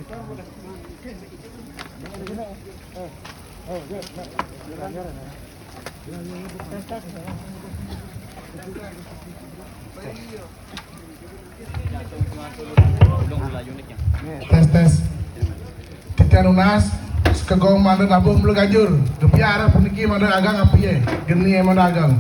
Tes tes. Titian unas kegong mana nabung belum gajur. Kepiara puniki mana agang api ye. Geni mana agang.